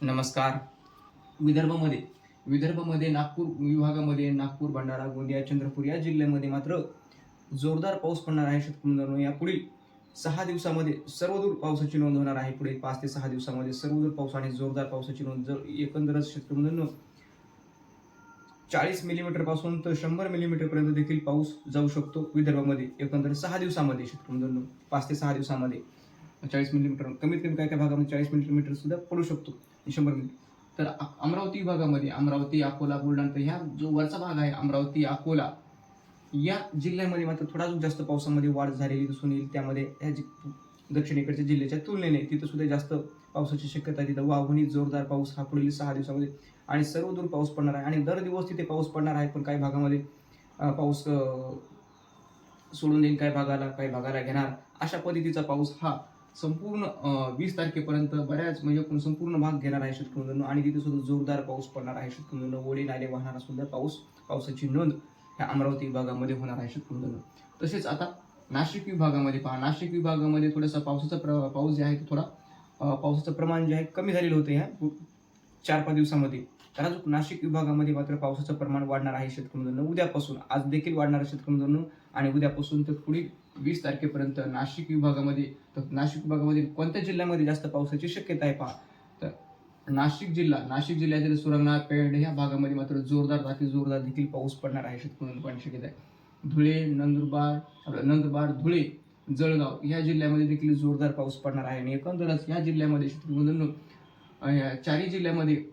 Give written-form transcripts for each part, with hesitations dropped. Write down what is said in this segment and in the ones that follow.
नमस्कार. विदर्भामध्ये नागपूर विभागामध्ये नागपूर, भंडारा, गोंदिया, चंद्रपूर या जिल्ह्यांमध्ये मात्र जोरदार पाऊस पडणार आहे. शेतकरी मित्रांनो, यापुढील 6 दिवसामध्ये सर्वदूर पावसाची नोंद होणार आहे. पुढे 5 ते 6 दिवसामध्ये सर्वदूर पाऊस आणि जोरदार पावसाची नोंद. जर एकंदरच शेतकरी मित्रांनो 40 मिलीमीटर पासून तर 100 मिलीमीटर पर्यंत देखील पाऊस जाऊ शकतो विदर्भामध्ये. एकंदर 6 दिवसामध्ये शेतकरी मित्रांनो 5 ते 6 दिवसामध्ये 40 मिलीमीटर, कमीत कमी काही काही भागामध्ये 40 मिलीमीटर सुद्धा पडू शकतो, 100 मिली. तर अमरावती विभागामध्ये अमरावती, अकोला, बुलढाणा, तर ह्या जो वरचा भाग आहे अमरावती, अकोला या जिल्ह्यामध्ये मात्र थोडा अजून जास्त पावसामध्ये वाढ झालेली दिसून येईल. त्यामध्ये ह्या दक्षिणेकडच्या जिल्ह्याच्या तुलनेने तिथं सुद्धा जास्त पावसाची शक्यता आहे. तिथं वाघोनी जोरदार पाऊस हा पुढील 6 दिवसामध्ये आणि सर्वदूर पाऊस पडणार आहे आणि दर दिवस तिथे पाऊस पडणार आहे. पण काही भागामध्ये पाऊस सोडून देईल, काही भागाला घेणार, अशा पद्धतीचा पाऊस हा संपूर्ण 20 तारखेपर्यंत बऱ्याच म्हणजे संपूर्ण भाग घेणार आहे शेतकरी मित्रांनो. आणि तिथे सुद्धा जोरदार पाऊस पडणार आहे शेतकरी मित्रांनो. ओढे नाले वाहणारा सुद्धा पावसाची नोंद ह्या अमरावती विभागामध्ये होणार आहे शेतकरी मित्रांनो. तसेच आता नाशिक विभागामध्ये पहा, नाशिक विभागामध्ये थोडासा पाऊस जे आहे तो थोडा पावसाचं प्रमाण जे आहे कमी झालेलं होतं ह्या 4-5 दिवसामध्ये. तर अजून नाशिक विभागामध्ये मात्र पावसाचं प्रमाण वाढणार आहे शेतकरी मित्रांनो. उद्यापासून, आज देखील वाढणार आहे शेतकरी मित्रांनो आणि उद्यापासून तर पुढील 20 तारखेपर्यंत नाशिक विभागामध्ये कोणत्या जिल्ह्यामध्ये जास्त पावसाची शक्यता आहे पहा, तर नाशिक जिल्ह्यातील सुरंगणा, पेड या भागामध्ये मात्र जोरदार देखील पाऊस पडणार आहे शेतकरी मित्रांनो, पाहण्याची शक्यता आहे. धुळे, नंदुरबार, धुळे, जळगाव या जिल्ह्यामध्ये देखील जोरदार पाऊस पडणार आहे. आणि एकंदरच या जिल्ह्यामध्ये शेतकरी मित्रांनो चारही जिल्ह्यामध्ये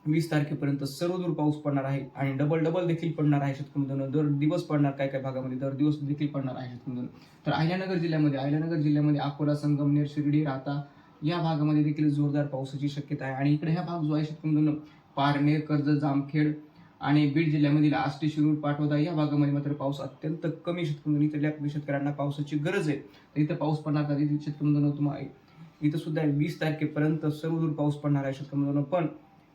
20 तारखेपर्यंत सर्वदूर पाऊस पडणार आहे आणि डबल देखील पडणार आहे शेतकरी मित्रांनो. दर दिवस पडणार, काही भागामध्ये दर दिवस देखील पडणार आहे शेतकरी मित्रांनो. तर अहिल्यानगर जिल्ह्यामध्ये अकोला, संगमनेर, शिर्डी, राहता या भागामध्ये देखील जोरदार पावसाची शक्यता आहे. आणि इकडे हा भाग जो आहे शेतकरी मित्रांनो पारनेर, कर्जत, जामखेड आणि बीड जिल्ह्यामधील आष्टी, शिरूर, पाटोदा या भागामध्ये मात्र पाऊस अत्यंत कमी शेतकरी मित्रांनो. इथल्या शेतकऱ्यांना पावसाची गरज आहे. तर इथं पाऊस पडणार का शेतकरी मित्रांनो, तुम्हाला इथं सुद्धा 20 तारखेपर्यंत सर्वदूर पाऊस पडणार आहे शेतकरी मित्रांनो. पण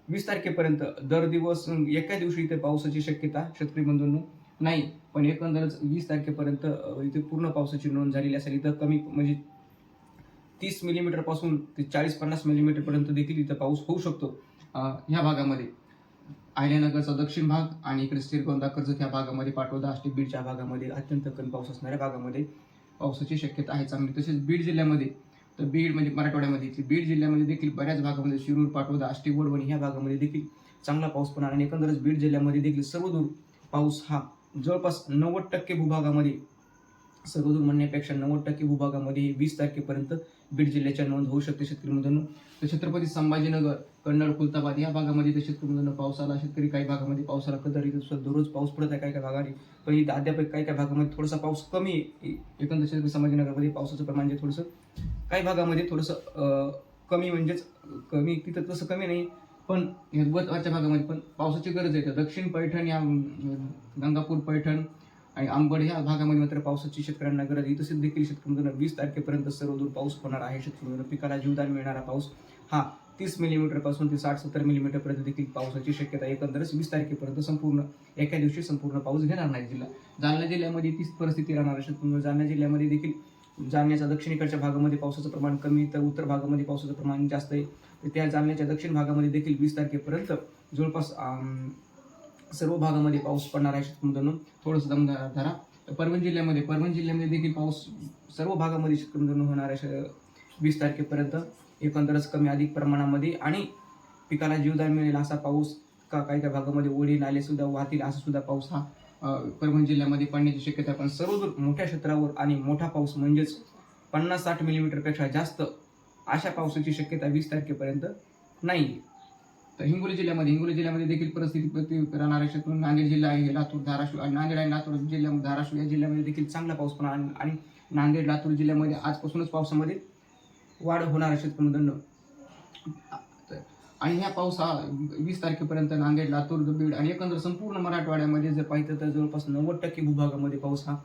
20 तारखेपर्यंत दर दिवस एका दिवशी इथे पावसाची शक्यता शेतकरी बंधूंनो नाही. पण एकंदरच 20 तारखेपर्यंत इथे पूर्ण पावसाची नोंद झालेली असेल. इथं कमी म्हणजे 30 मिलीमीटर पासून ते 40-50 मिलीमीटर पर्यंत देखील इथं पाऊस होऊ शकतो. ह्या भागामध्ये अहिल्यानगरचा दक्षिण भाग आणि इकडे श्रीगोंदा, कर्जत ह्या भागामध्ये, पाटोदा, आष्टी, बीडच्या भागामध्ये अत्यंत कमी पाऊस असणाऱ्या भागामध्ये पावसाची शक्यता आहे चांगली. तसेच बीड जिल्ह्यामध्ये, तर बीड म्हणजे मराठवाड्यामध्ये, बीड जिल्ह्यामध्ये देखील बऱ्याच भागामध्ये शिरूर, पाटोदा, आष्टी, वडवणी ह्या भागामध्ये देखील चांगला पाऊस पडणार. आणि एकंदरच बीड जिल्ह्यामध्ये देखील सर्वदूर पाऊस हा जवळपास 90% भूभागामध्ये, सर्वदूर म्हणण्यापेक्षा 90% भूभागामध्ये 20 तारखेपर्यंत बीड जिल्ह्याच्या नोंद होऊ शकते शेतकरी मित्रांनो. तर छत्रपती संभाजीनगर, कन्नड, खुलताबाद या भागामध्ये तर शेतकरी मित्रांनो पावसाला काही भागामध्ये पावसाला कदर इथं दररोज पाऊस पडत आहे काही भागाने. पण इथं अद्याप काही भागामध्ये थोडासा पाऊस कमी आहे. एकंदर छत्रपती संभाजीनगरमध्ये पावसाचं प्रमाण जे थोडंसं काही भागामध्ये थोडंसं कमी, म्हणजेच कमी तिथं तसं कमी नाही, पण वरच्या भागामध्ये पण पावसाची गरज आहे. तर दक्षिण पैठण या गंगापूर, पैठण आणि अंबड ह्या भागामध्ये मात्र पावसाची शेतकऱ्यांना गरज आहे. तसेच देखील शेतकरी मित्रांनो 20 तारखेपर्यंत सर्वदूर पाऊस होणार आहे शेतकरी मित्रांनो. पिकाला जीवदान मिळणारा पाऊस हा 30 मिलीमीटर पासून ते 60-70 मिलीमीटर पर्यंत देखील पावसाची शक्यता आहे. एकंदरच 20 तारखेपर्यंत एका दिवशी संपूर्ण पाऊस घेणार नाही जिल्हा. जालना जिल्ह्यामध्ये तीच परिस्थिती राहणार आहे शेतकरी. जालना जिल्ह्यामध्ये देखील जालन्याच्या दक्षिणेकडच्या भागामध्ये पावसाचं प्रमाण कमी, तर उत्तर भागामध्ये पावसाचं प्रमाण जास्त आहे. तर त्या जालन्याच्या दक्षिण भागामध्ये देखील 20 तारखेपर्यंत जवळपास सर्व भागामध्ये पाऊस पडणार आहे शेतकरी मित्रांनो. थोडंसं दमदार. परभणी जिल्ह्यामध्ये देखील पाऊस सर्व भागामध्ये शेतकरी मित्रांनो होणार आहे 20 तारखेपर्यंत. एकंदरच कमी अधिक प्रमाणामध्ये आणि पिकाला जीवदान मिळेल असा पाऊस, काही भागामध्ये ओढे नाले सुद्धा वाहतील असा सुद्धा पाऊस हा परभणी जिल्ह्यामध्ये पडण्याची शक्यता आहे. पण सर्वदूर मोठ्या क्षेत्रावर आणि मोठा पाऊस म्हणजेच 50-60 मिलीमीटरपेक्षा जास्त अशा पावसाची शक्यता 20 तारखेपर्यंत नाही. तर हिंगोली जिल्ह्यामध्ये देखील परिस्थिती राहणार आहे. नांदेड जिल्हा आहे, लातूर, धाराशिव, नांदेड आणि लातूर जिल्ह्यामध्ये, धाराशिव या जिल्ह्यामध्ये देखील चांगला पाऊस पडणार. आणि नांदेड, लातूर जिल्ह्यामध्ये आजपासूनच पावसामध्ये वाढ होणार आहे शेतकरी मित्रांनो. आणि ह्या पाऊस हा 20 तारखेपर्यंत नांदेड, लातूर, बीड आणि एकंदर संपूर्ण मराठवाड्यामध्ये जर पाहिलं तर जवळपास 90% भूभागामध्ये पाऊस हा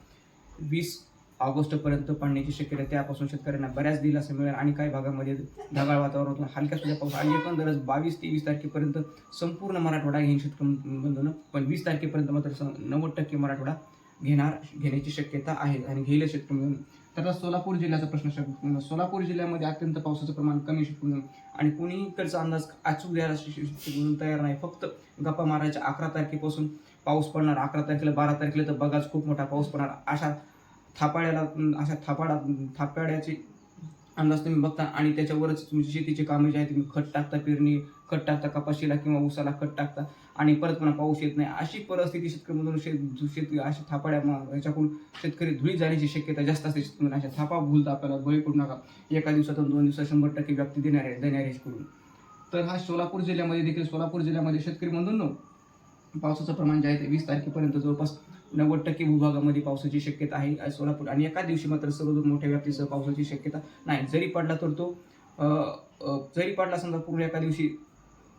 20 ऑगस्टपर्यंत पडण्याची शक्यता. त्यापासून शेतकऱ्यांना बऱ्याच दिलासा मिळेल. आणि काही भागामध्ये ढगाळ वातावरणातून हलक्या सुद्धा पाऊस. आणि एकंदरच 22 ते 20 तारखेपर्यंत संपूर्ण मराठवाडा घेईन शेतकरी बंधूंनो. पण 20 तारखेपर्यंत मात्र 90% मराठवाडा घेण्याची शक्यता आहे आणि घेईल शेतकरी म्हणून. तर आता सोलापूर जिल्ह्याचा प्रश्न, सोलापूर जिल्ह्यामध्ये अत्यंत पावसाचं प्रमाण कमी शेतकरी म्हणून आणि कुणी इकडचा अंदाज अचूक द्यायला शेतकरी म्हणून तयार नाही. फक्त गप्पा मारायच्या. 11 तारखेपासून पाऊस पडणार, 11 तारखेला 12 तारखेला तर बघाच खूप मोठा पाऊस पडणार. अशा थापाड्याची अंदाज तुम्ही बघता आणि त्याच्यावरच तुमची शेतीची कामं जी आहे तुम्ही खत टाकता, खत टाकता कपाशीला किंवा ऊसाला खत टाकता आणि परत पुन्हा पाऊस येत नाही. अशी परिस्थिती शेतकरी म्हणून शेतकरी अशा थापाड्या याच्याकडून शेतकरी धुळी जाण्याची शक्यता जास्त असते. शेतकरी अशा थापा भूलता आपल्याला बळी पडू नका. एका दिवसातून 2 दिवसात 100% व्याप्ती देणारे शेतकरी. तर हा सोलापूर जिल्ह्यामध्ये शेतकरी बंधूंनो पावसाचं प्रमाण जे आहे ते 20 तारखेपर्यंत जवळपास 90% भूभागामध्ये पावसाची शक्यता आहे सोलापूर. आणि एका दिवशी मात्र सर्वदूर मोठ्या व्याप्तीसह पावसाची शक्यता नाही. जरी पडला तर तो जरी पडला समजा पूर्ण एका दिवशी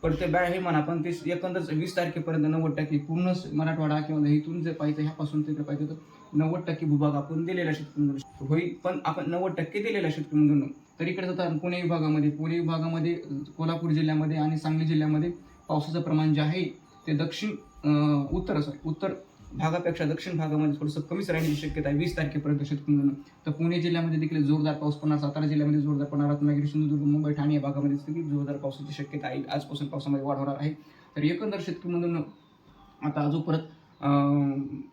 पडते बॅड हे म्हणा, पण ते एकंदर 20 तारखेपर्यंत 90% पूर्ण मराठवाडा किंवा इथून जे पाहिजे ह्यापासून तिकडे पाहिजे तर 90% भूभाग आपण दिलेला शेतकरी होईल. पण आपण 90% दिलेला शेतकरी म्हणून तर इकडे जातात पुणे विभागामध्ये कोल्हापूर जिल्ह्यामध्ये आणि सांगली जिल्ह्यामध्ये पावसाचं प्रमाण जे आहे ते उत्तर भागापेक्षा दक्षिण भागामध्ये थोडंसं कमीच राहण्याची शक्यता आहे 20 तारखेपर्यंत शेतकरी म्हणून. तर पुणे जिल्ह्यामध्ये देखील जोरदार पाऊस पडणार, सातारा जिल्ह्यामध्ये जोरदार पडणार, रत्नागिरी, सिंधुदुर्ग, मुंबई, ठाणे या भागामध्ये देखील जोरदार पावसाची शक्यता आहे. आजपासून पावसामध्ये वाढ होणार आहे. तर एकंदर शेतकरी म्हणून आता अजून परत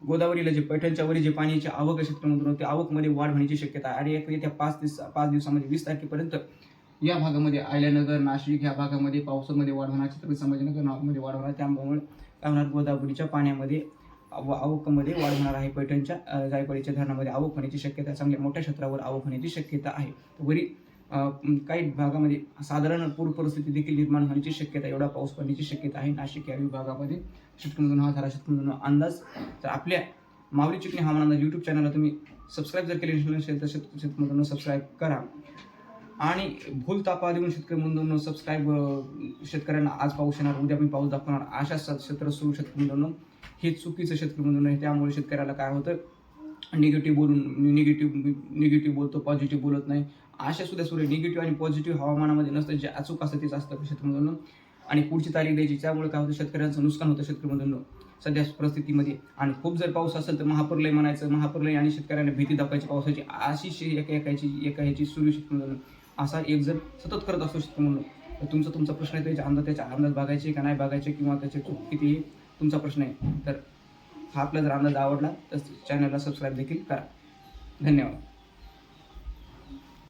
गोदावरीला जे पैठणच्या वरील जे पाण्याची आवक आहे शेतकरी म्हणून त्या आवकमध्ये वाढ होण्याची शक्यता आहे. आणि येत्या 5 दिवसामध्ये 20 तारखेपर्यंत या भागामध्ये अहिल्यानगर, नाशिक ह्या भागामध्ये पावसामध्ये वाढ होणार, छत्रपती संभाजीनगर मध्ये वाढ होणार. त्यामुळे गोदावरीच्या पाण्यामध्ये आवकमध्ये वाढ होणार आहे. पैठणच्या जायकवाडीच्या धरणामध्ये आवक होण्याची शक्यता, चांगल्या मोठ्या क्षेत्रावर आवक होण्याची शक्यता आहे. वरी काही भागामध्ये साधारण पूर परिस्थिती देखील निर्माण होण्याची शक्यता, एवढा पाऊस पडण्याची शक्यता आहे नाशिक या विभागामध्ये. शेतकरी हा झाला शेतकरी अंदाज. तर आपल्या माऊली चिकणी हवामान अंदाज YouTube चॅनलला तुम्ही सबस्क्राईब जर केले नसेल तर शेतकरी सबस्क्राईब करा. आणि भूल तापा देऊन शेतकरी बंधूंनो शेतकऱ्यांना आज पाऊस येणार, उद्या मी पाऊस दाखवणार अशा सत्र सुरू शेतकरी बंधूंनो हे चुकीचं शेतकरी बंधूंनो आहे. त्यामुळे शेतकऱ्याला काय होतं, निगेटिव्ह बोलतो, पॉझिटिव्ह बोलत नाही. अशा सुरू निगेटिव्ह आणि पॉझिटिव्ह हवामानामध्ये नसतं. जे अचूक असतं तेच असतं शेतकरी बंधूंनो. आणि पुढची तारीख द्यायची, त्यामुळे काय होतं शेतकऱ्यांचं नुकसान होतं शेतकरी बंधूंनो सध्या परिस्थितीमध्ये. आणि खूप जर पाऊस असेल तर महाप्रलय म्हणायचं, महाप्रलय आणि शेतकऱ्यांना भीती दाखवायची पावसाची अशी एका ह्याची सुरू शेतकरी बंधूंनो असा एक जर सतत करत असतो शेतकरी म्हणून तर तुमचा प्रश्न आहे त्याचा अंदाज बघायचे का नाही बघायचे किंवा त्याचे चूक किती तुमचा प्रश्न आहे. तर हा आपला जर अंदाज आवडला तर चॅनलला सबस्क्राईब देखील करा. धन्यवाद.